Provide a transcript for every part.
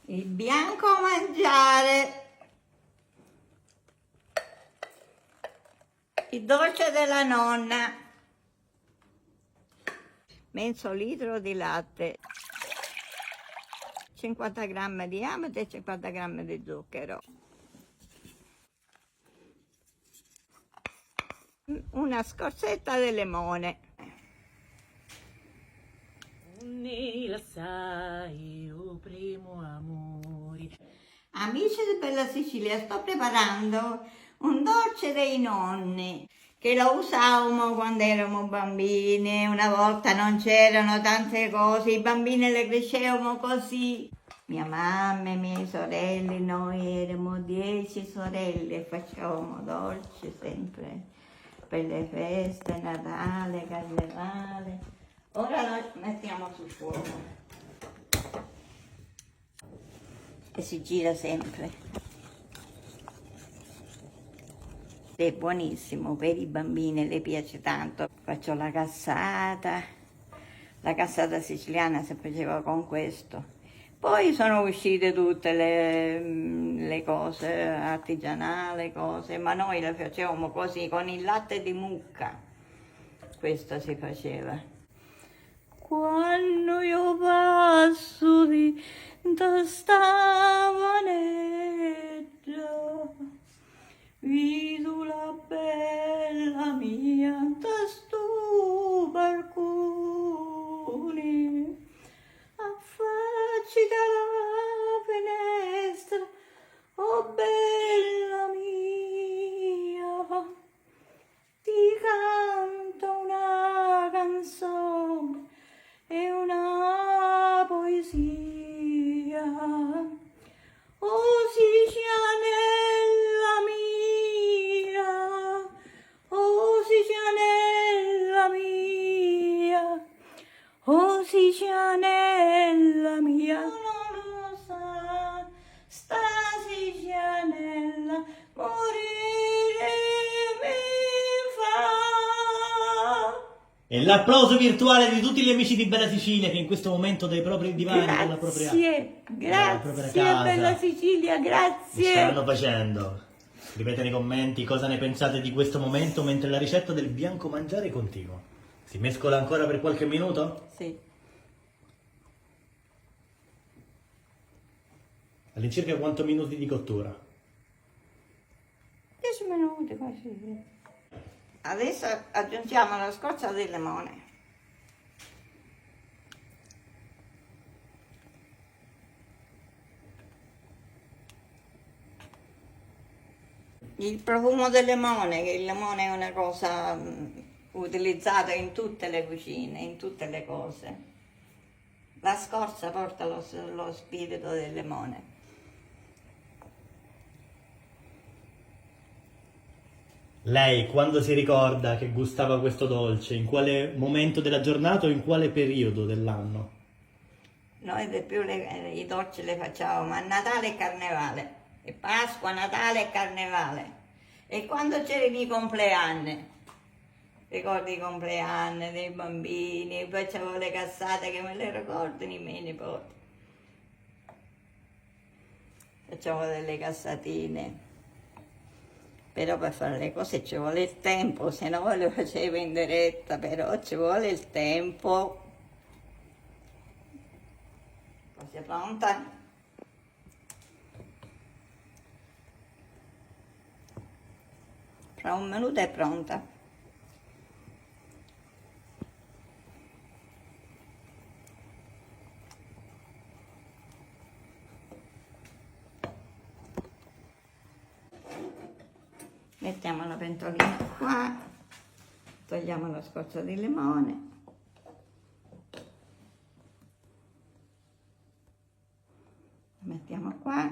Il bianco mangiare, il dolce della nonna, mezzo litro di latte, 50 grammi di amido e 50 grammi di zucchero, una scorzetta di limone. Ne la sai, o primo amore. Amici di Bella Sicilia, sto preparando un dolce dei nonni che lo usavamo quando eravamo bambini. Una volta non c'erano tante cose, i bambini le crescevamo così. Mia mamma e mie sorelle, noi eravamo 10 sorelle e facevamo dolci sempre per le feste, Natale, Carnevale. Ora lo mettiamo sul fuoco e si gira sempre. È buonissimo per i bambini, le piace tanto. Faccio la cassata siciliana si faceva con questo. Poi sono uscite tutte le cose artigianali, cose, ma noi le facevamo così, con il latte di mucca. Questo si faceva. Quando io passo di sta maneggia, vedo la bella mia da sto balcone, affacci dalla finestra, oh bella mia, ti canto una canzone e una poesia. Oh Sicianella mia, oh Sicianella mia, oh Sicianella mia. Non lo sa, sta Sicianella morire mi fa. E l'applauso virtuale di tutti gli amici di Bella Sicilia che in questo momento dai propri divani, dalla propria Grazie casa, Bella Sicilia, che grazie. stanno facendo. Scrivete nei commenti cosa ne pensate di questo momento mentre la ricetta del bianco mangiare continua. Si mescola ancora per qualche minuto? Sì. All'incirca quanto minuti di cottura? 10 minuti così. Adesso aggiungiamo la scorza di limone. Il profumo del limone, che il limone è una cosa utilizzata in tutte le cucine, in tutte le cose. La scorza porta lo spirito del limone. Lei, quando si ricorda che gustava questo dolce, in quale momento della giornata o in quale periodo dell'anno? Noi di più i dolci le facciamo a Natale e Carnevale, e Pasqua, Natale e Carnevale. E quando c'erano i compleanni, ricordi i compleanni dei bambini, poi c'avevo le cassate che me le ricordano i miei nipoti. Facciamo delle cassatine. Però per fare le cose ci vuole il tempo, se no le facevo in diretta, però ci vuole il tempo. Così è pronta? Fra un minuto è pronta. Mettiamo la pentolina qua, togliamo la scorza di limone. Mettiamo qua.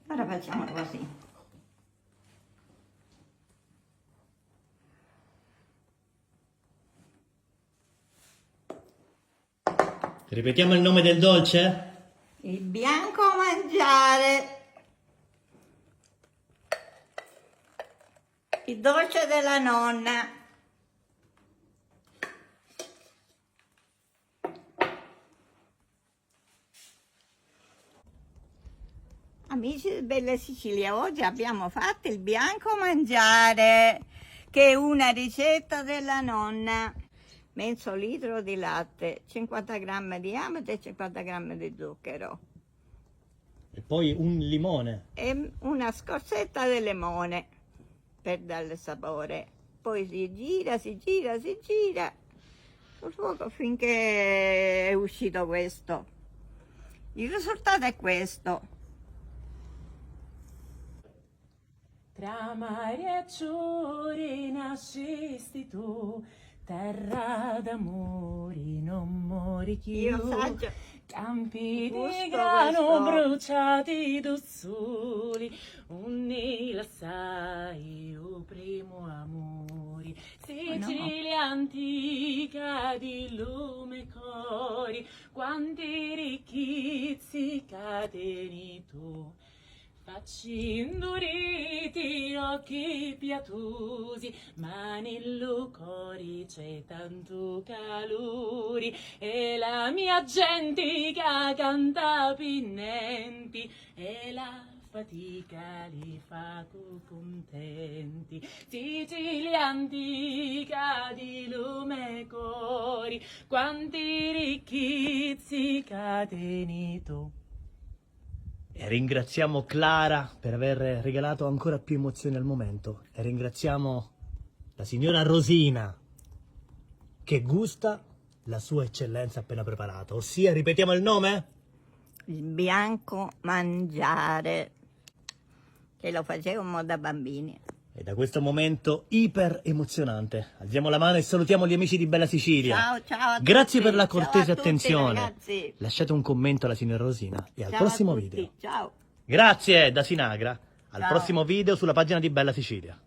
Ora facciamo così. Ripetiamo il nome del dolce? Il bianco mangiare. Il dolce della nonna. Amici di Bella Sicilia, oggi abbiamo fatto il bianco mangiare, che è una ricetta della nonna. Mezzo litro di latte, 50 grammi di amido e 50 grammi di zucchero. E poi un limone. E una scorzetta di limone per darle sapore. Poi si gira sul fuoco finché è uscito questo. Il risultato è questo. Tra mari e azzurri nascisti tu, terra d'amori, non mori più. Io saggio. Campi di Gusto grano questo. bruciati d'ussuli, unni sai o primo amori, Sicilia antica di lume cori, quanti ricchizzi cateni tu. Facci induriti, occhi pietosi, ma nel cuore c'è tanto calore, e la mia gente che canta pinnenti, e la fatica li fa contenti. Sicilia antica di lume cori, quanti ricchizzi cateni tu. E ringraziamo Clara per aver regalato ancora più emozioni al momento. E ringraziamo la signora Rosina che gusta la sua eccellenza appena preparata. Ossia, ripetiamo il nome? Il bianco mangiare, che lo facevamo da bambini. E da questo momento iper emozionante alziamo la mano e salutiamo gli amici di Bella Sicilia. Ciao a Grazie tutti. per la cortese Ciao a tutti, attenzione. ragazzi. Lasciate un commento alla signora Rosina e al Ciao prossimo a tutti. video. Ciao. Grazie da Sinagra. Al Ciao. prossimo video sulla pagina di Bella Sicilia.